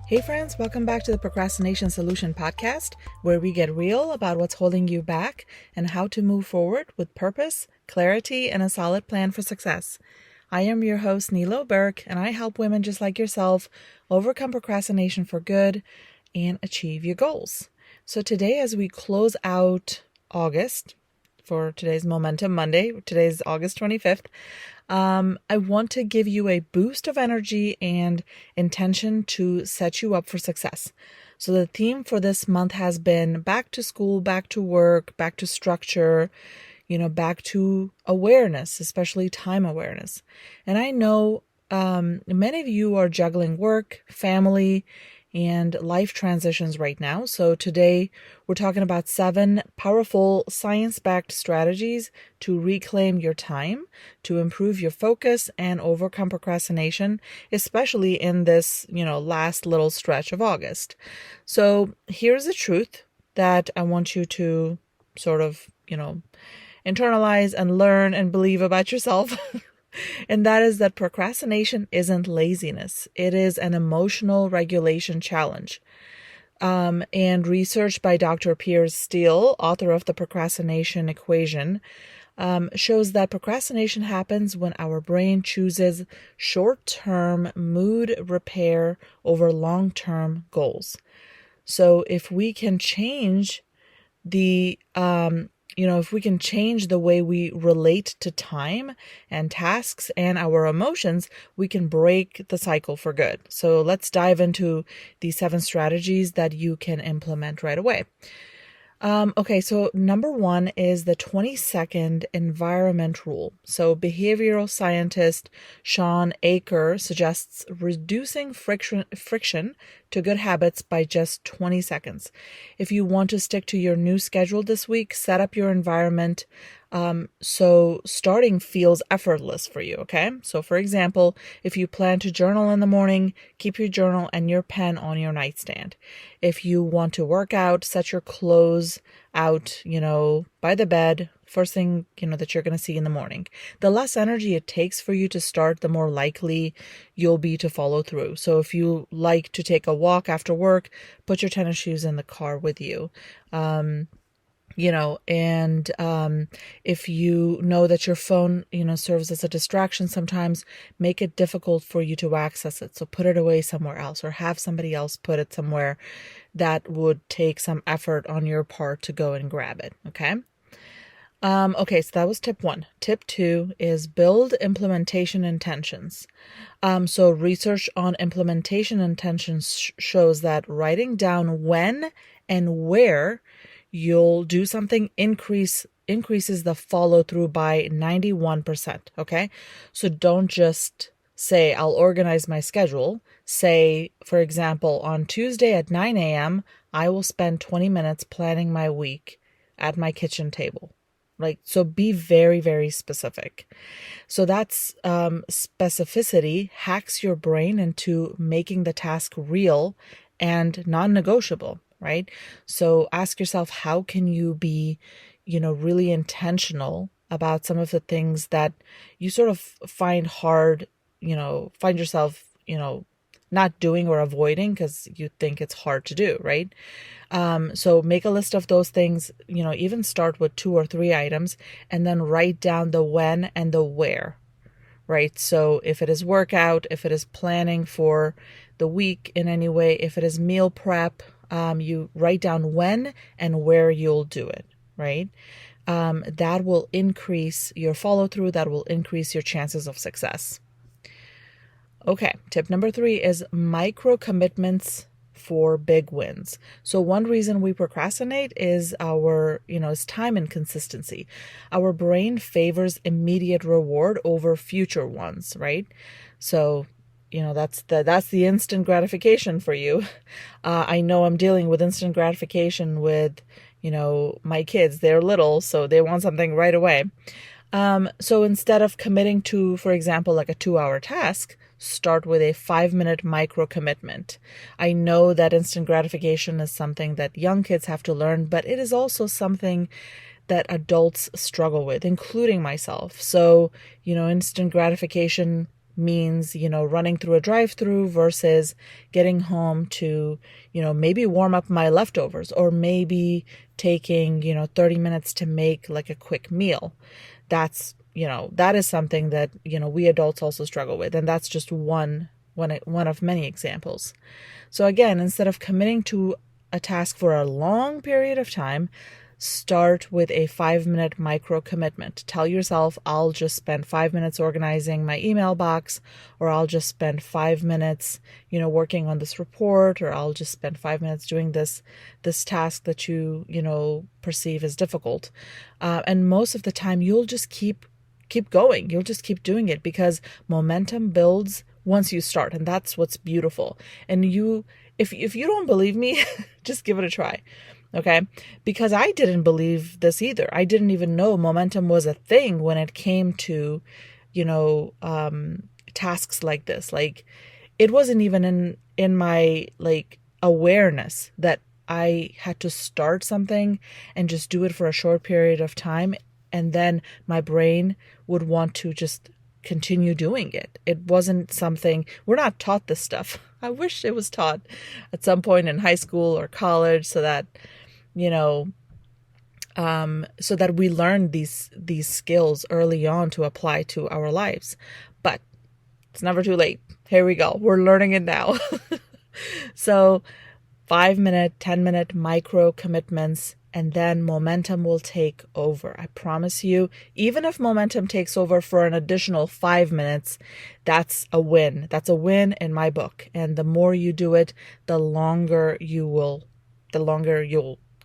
Hey friends, welcome back to the Procrastination Solution Podcast, where we get real about what's holding you back and how to move forward with purpose, clarity, and a solid plan for success. I am your host, Nilo, and I help women just like yourself overcome procrastination for good and achieve your goals. So today, as we close out August for today's Momentum Monday, today's August 25th, I want to give you a boost of energy and intention to set you up for success. So the theme for this month has been back to school, back to work, back to structure, back to awareness, especially time awareness. And I know many of you are juggling work, family, and life transitions right now. So today we're talking about 7 powerful science-backed strategies to reclaim your time, to improve your focus and overcome procrastination, especially in this, last little stretch of August. So here's the truth that I want you to sort of, internalize and learn and believe about yourself. And that is that procrastination isn't laziness. It is an emotional regulation challenge. And research by Dr. Piers Steele, author of the Procrastination Equation, shows that procrastination happens when our brain chooses short-term mood repair over long-term goals. So if we can change if we can change the way we relate to time and tasks and our emotions, we can break the cycle for good. So let's dive into these 7 strategies that you can implement right away. So number 1 is the 20-second environment rule. So behavioral scientist Sean Aker suggests reducing friction to good habits by just 20 seconds. If you want to stick to your new schedule this week, set up your environment so starting feels effortless for you, okay? So for example, if you plan to journal in the morning, keep your journal and your pen on your nightstand. If you want to work out, set your clothes out, by the bed, first thing, that you're going to see in the morning. The less energy it takes for you to start, the more likely you'll be to follow through. So if you like to take a walk after work, put your tennis shoes in the car with you. If you know that your phone, serves as a distraction sometimes, make it difficult for you to access it. So put it away somewhere else or have somebody else put it somewhere that would take some effort on your part to go and grab it. Okay. So that was tip 1. Tip 2 is build implementation intentions. So research on implementation intentions shows that writing down when and where you'll do something increases the follow through by 91%. Okay. So don't just say, I'll organize my schedule. Say, for example, on Tuesday at 9 a.m., I will spend 20 minutes planning my week at my kitchen table. Right. So be very, very specific. So that's specificity hacks your brain into making the task real and non-negotiable. Right. So ask yourself, how can you be, really intentional about some of the things that you sort of find hard, find yourself, not doing or avoiding because you think it's hard to do. Right. So make a list of those things, even start with 2 or 3 items and then write down the when and the where. Right. So if it is workout, if it is planning for the week in any way, if it is meal prep, you write down when and where you'll do it, right? That will increase your follow through. That will increase your chances of success. Okay. Tip number 3 is micro commitments for big wins. So one reason we procrastinate is is time inconsistency. Our brain favors immediate reward over future ones, right? So that's the instant gratification for you. I know I'm dealing with instant gratification with, my kids. They're little, so they want something right away. So instead of committing to, for example, like a 2-hour task, start with a 5-minute micro commitment. I know that instant gratification is something that young kids have to learn, but it is also something that adults struggle with, including myself. So, instant gratification means, running through a drive-through versus getting home to, maybe warm up my leftovers, or maybe taking, 30 minutes to make like a quick meal. That is something that, we adults also struggle with. And that's just one of many examples. So again, instead of committing to a task for a long period of time, start with a 5-minute micro commitment. Tell yourself, I'll just spend 5 minutes organizing my email box, or I'll just spend 5 minutes, working on this report, or I'll just spend 5 minutes doing this task that you perceive as difficult. And most of the time, you'll just keep going. You'll just keep doing it, because momentum builds once you start, and that's what's beautiful. And if you don't believe me, just give it a try. Okay? Because I didn't believe this either. I didn't even know momentum was a thing when it came to, tasks like this. Like, it wasn't even in my awareness that I had to start something and just do it for a short period of time, and then my brain would want to just continue doing it. It wasn't something, we're not taught this stuff. I wish it was taught at some point in high school or college, so that so that we learn these skills early on to apply to our lives. But it's never too late. Here we go. We're learning it now. So 5-minute, 10-minute micro commitments, and then momentum will take over. I promise you, even if momentum takes over for an additional 5 minutes, that's a win. That's a win in my book. And the more you do it, the longer you'll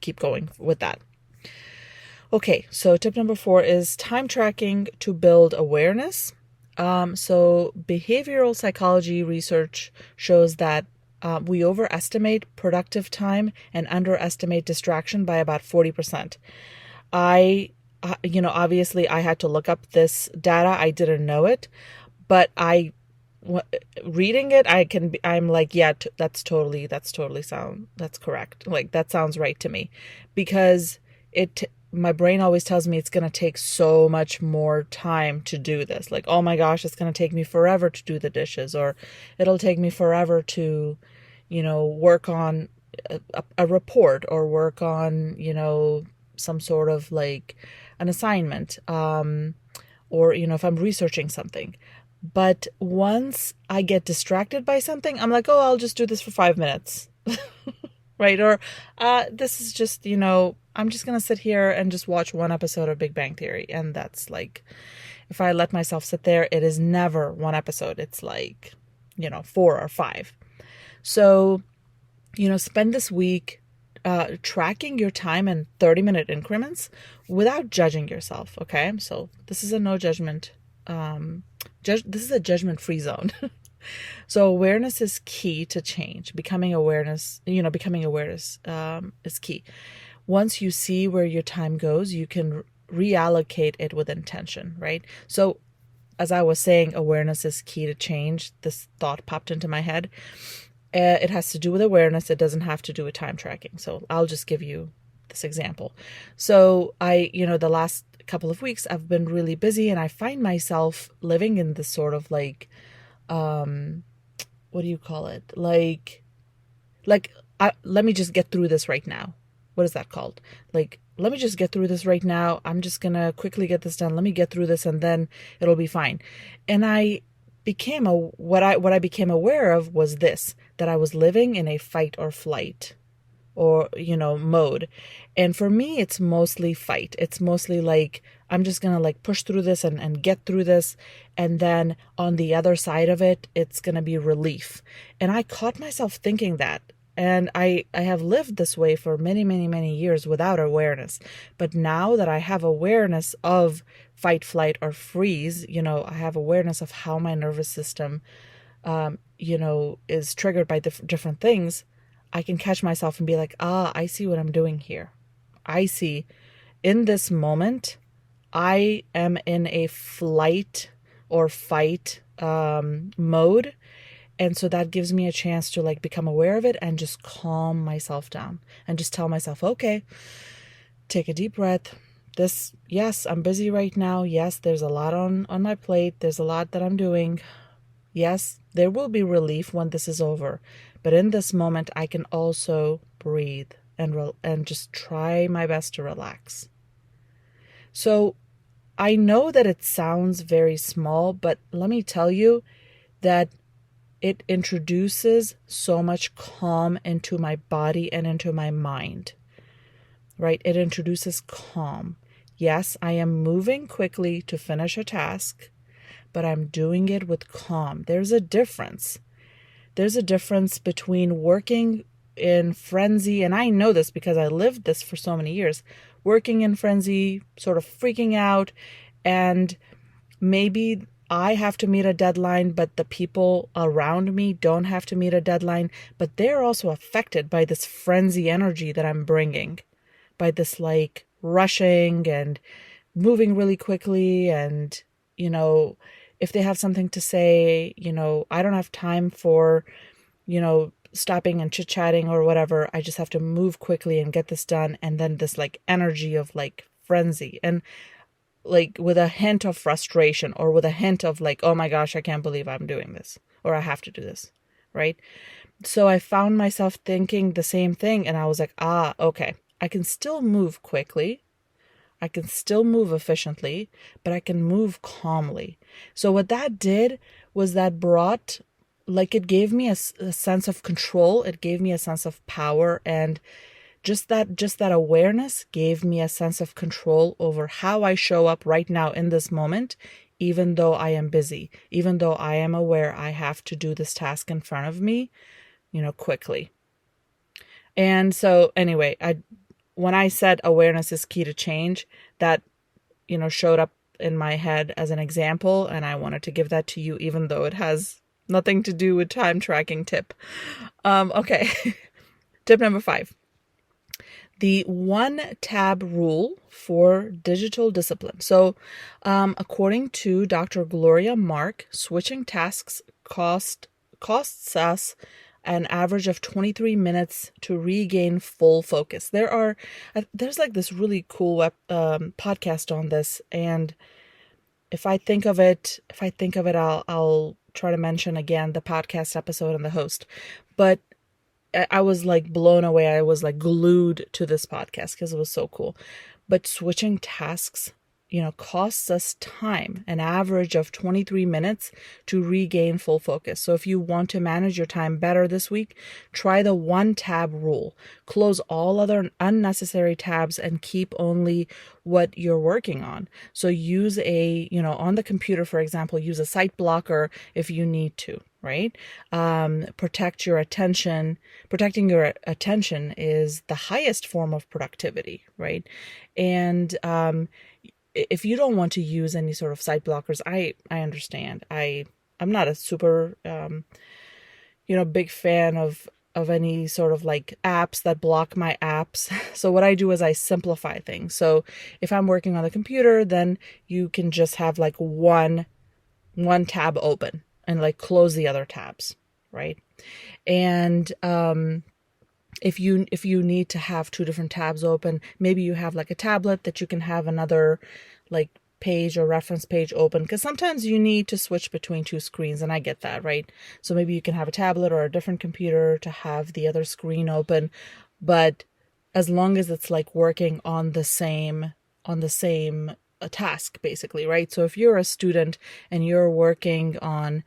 keep going with that. Okay, so tip number 4 is time tracking to build awareness. So behavioral psychology research shows that we overestimate productive time and underestimate distraction by about 40%. Obviously I had to look up this data. I didn't know it, but reading it, I'm like, yeah, that's correct. Like, that sounds right to me, because my brain always tells me it's going to take so much more time to do this. Like, oh my gosh, it's going to take me forever to do the dishes, or it'll take me forever to, work on a report, or work on, some sort of like an assignment, or, if I'm researching something. But once I get distracted by something, I'm like, oh, I'll just do this for 5 minutes. Right? Or this is just, I'm just going to sit here and just watch one episode of Big Bang Theory. And that's like, if I let myself sit there, it is never one episode. It's like, 4 or 5. So, spend this week tracking your time in 30-minute increments without judging yourself. Okay? So this is a no judgment. This is a judgment-free zone. So awareness is key to change. Becoming awareness is key. Once you see where your time goes, you can reallocate it with intention, right? So as I was saying, awareness is key to change. This thought popped into my head. It has to do with awareness. It doesn't have to do with time tracking. So I'll just give you this example. So the last couple of weeks I've been really busy, and I find myself living in this sort of like, what do you call it? Like, let me just get through this right now. What is that called? Like, let me just get through this right now. I'm just going to quickly get this done. Let me get through this, and then it'll be fine. And what I became aware of was this, that I was living in a fight or flight or, mode. And for me, it's mostly fight. It's mostly like, I'm just going to like push through this and get through this. And then on the other side of it, it's going to be relief. And I caught myself thinking that. And I have lived this way for many, many, many years without awareness. But now that I have awareness of fight, flight, or freeze, I have awareness of how my nervous system, is triggered by different things. I can catch myself and be like, I see what I'm doing here. I see in this moment, I am in a flight or fight mode. And so that gives me a chance to like become aware of it and just calm myself down and just tell myself, okay, take a deep breath. Yes, I'm busy right now. Yes, there's a lot on my plate. There's a lot that I'm doing, Yes, there will be relief when this is over, but in this moment, I can also breathe and just try my best to relax. So I know that it sounds very small, but let me tell you that it introduces so much calm into my body and into my mind, right? It introduces calm. Yes, I am moving quickly to finish a task, but I'm doing it with calm. There's a difference. There's a difference between working in frenzy, and I know this because I lived this for so many years, working in frenzy, sort of freaking out, and maybe I have to meet a deadline, but the people around me don't have to meet a deadline, but they're also affected by this frenzy energy that I'm bringing, by this like rushing and moving really quickly. And, if they have something to say, I don't have time for, stopping and chit-chatting or whatever. I just have to move quickly and get this done. And then this like energy of like frenzy and like with a hint of frustration or with a hint of like, oh my gosh, I can't believe I'm doing this or I have to do this, right? So I found myself thinking the same thing, and I was like, okay, I can still move quickly. I can still move efficiently, but I can move calmly. So what that did was that brought, like, it gave me a sense of control. It gave me a sense of power, and just that awareness gave me a sense of control over how I show up right now in this moment, even though I am busy, even though I am aware I have to do this task in front of me, quickly. And so anyway, when I said awareness is key to change, that, showed up in my head as an example, and I wanted to give that to you, even though it has nothing to do with time tracking tip. Okay. Tip number 5. The 1-tab rule for digital discipline. So, according to Dr. Gloria Mark, switching tasks costs us an average of 23 minutes to regain full focus. There's like this really cool podcast on this, and if I think of it, I'll try to mention again the podcast episode and the host. But I was like blown away. I was like glued to this podcast because it was so cool. But switching tasks, costs us time, an average of 23 minutes to regain full focus. So if you want to manage your time better this week, try the 1-tab rule. Close all other unnecessary tabs and keep only what you're working on. So use on the computer, for example, use a site blocker if you need to, right? Protecting your attention is the highest form of productivity, right? And, if you don't want to use any sort of site blockers, I understand. I'm not a super, big fan of any sort of like apps that block my apps. So what I do is I simplify things. So if I'm working on the computer, then you can just have like one tab open and like close the other tabs, right? And, if you need to have 2 different tabs open, maybe you have like a tablet that you can have another like page or reference page open, because sometimes you need to switch between 2 screens, and I get that, right? So maybe you can have a tablet or a different computer to have the other screen open, but as long as it's like working on the same task, basically, right? So if you're a student and you're working on,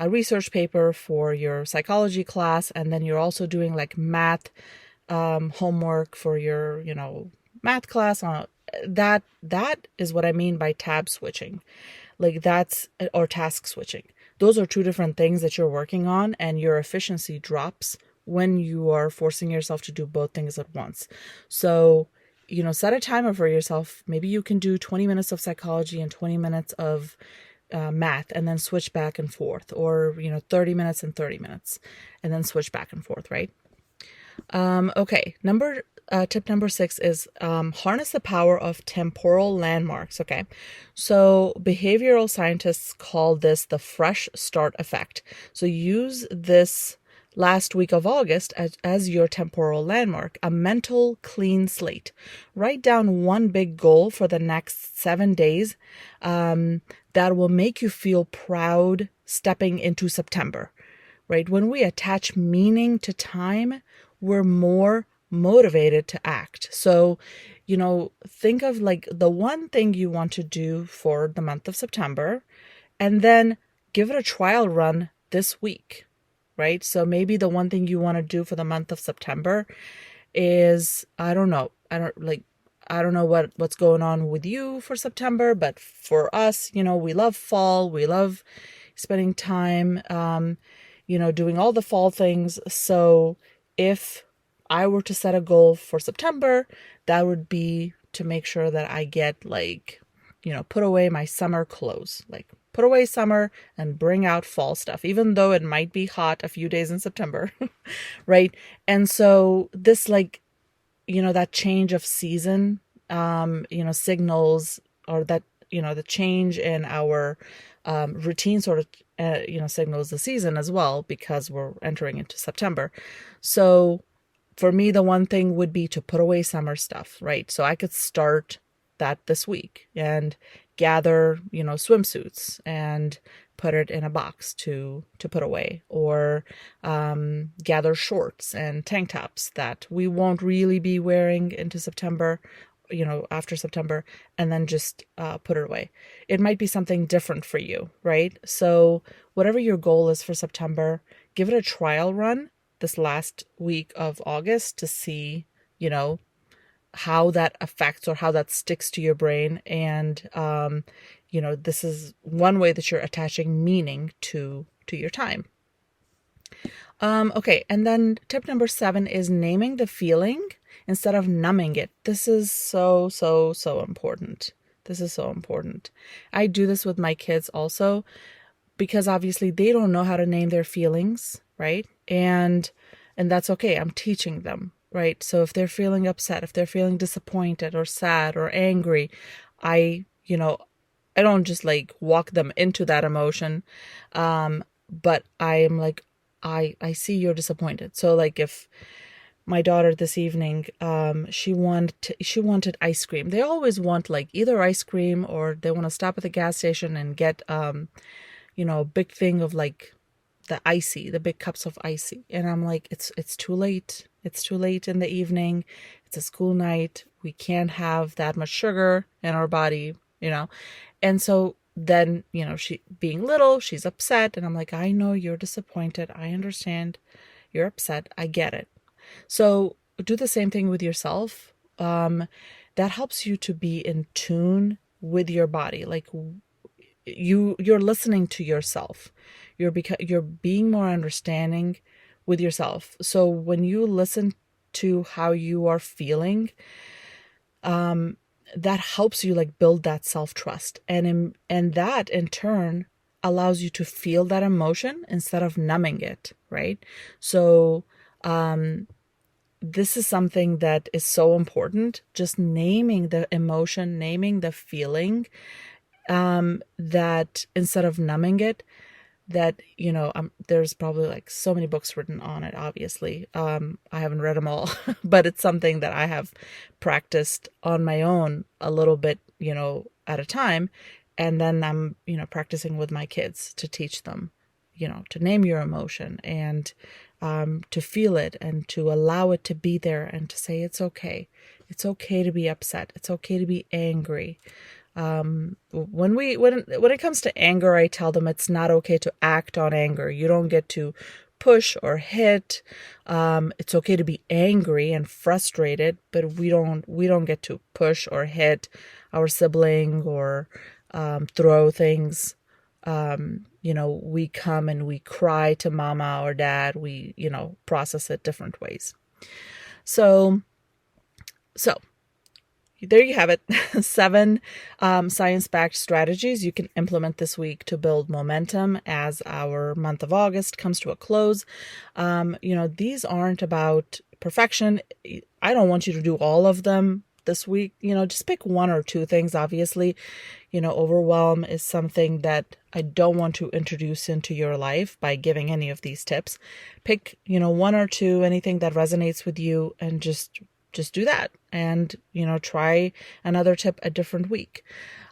a research paper for your psychology class, and then you're also doing like math homework for your math class, that is what I mean by tab switching, like or task switching. Those are 2 different things that you're working on, and your efficiency drops when you are forcing yourself to do both things at once. So set a timer for yourself. Maybe you can do 20 minutes of psychology and 20 minutes of math, and then switch back and forth, or 30 minutes and 30 minutes, and then switch back and forth, right? Okay, tip number 6 is harness the power of temporal landmarks. Okay, so behavioral scientists call this the fresh start effect. So use this last week of August as your temporal landmark, a mental clean slate. Write down one big goal for the next 7 days that will make you feel proud stepping into September, right? When we attach meaning to time, we're more motivated to act. So, think of like the one thing you want to do for the month of September, and then give it a trial run this week, right? So maybe the one thing you want to do for the month of September is, I don't know. I don't know what's going on with you for September, but for us, we love fall. We love spending time, doing all the fall things. So if I were to set a goal for September, that would be to make sure that I get put away my summer clothes, like put away summer and bring out fall stuff, even though it might be hot a few days in September, right? And so this that change of season, signals, or that, the change in our routine sort of, signals the season as well, because we're entering into September. So for me, the one thing would be to put away summer stuff, right? So I could start that this week and gather, swimsuits and put it in a box to put away, or gather shorts and tank tops that we won't really be wearing into September, after September, and then just put it away. It might be something different for you, right? So whatever your goal is for September, give it a trial run this last week of August to see, how that affects or how that sticks to your brain. And, this is one way that you're attaching meaning to your time. Okay. And then tip number 7 is naming the feeling instead of numbing it. This is so, so, so important. This is so important. I do this with my kids also, because obviously they don't know how to name their feelings, right? And that's okay. I'm teaching them, right? So if they're feeling upset, if they're feeling disappointed or sad or angry, I don't just walk them into that emotion. But I'm like, I see you're disappointed. So if my daughter this evening, she wanted ice cream. They always want either ice cream, or they want to stop at the gas station and get, a big thing of the big cups of icy. And I'm like, it's too late. It's too late in the evening. It's a school night. We can't have that much sugar in our body, And so then, she being little, she's upset. And I'm like, I know you're disappointed. I understand you're upset. I get it. So do the same thing with yourself. That helps you to be in tune with your body. You're listening to yourself. You're being more understanding with yourself. So when you listen to how you are feeling, that helps you build that self-trust. And that in turn allows you to feel that emotion instead of numbing it, right? So, this is something that is so important, just naming the emotion, naming the feeling, that instead of numbing it, that, there's probably so many books written on it, obviously. I haven't read them all, but it's something that I have practiced on my own a little bit, at a time. And then I'm, practicing with my kids to teach them, to name your emotion and to feel it and to allow it to be there and to say, it's okay. It's okay to be upset. It's okay to be angry. When it comes to anger, I tell them it's not okay to act on anger. You don't get to push or hit. It's okay to be angry and frustrated, but we don't get to push or hit our sibling or throw things. We come and we cry to mama or dad. We, process it different ways. So there you have it. 7 science-backed strategies you can implement this week to build momentum as our month of August comes to a close. These aren't about perfection. I don't want you to do all of them this week. Just pick 1 or 2 things. Obviously, overwhelm is something that I don't want to introduce into your life by giving any of these tips. Pick, 1 or 2, anything that resonates with you, and just do that, and try another tip a different week.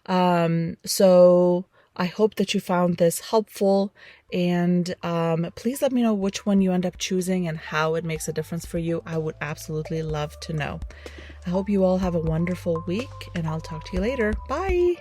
So I hope that you found this helpful, and please let me know which one you end up choosing and how it makes a difference for you. I would absolutely love to know. I hope you all have a wonderful week, and I'll talk to you later. Bye!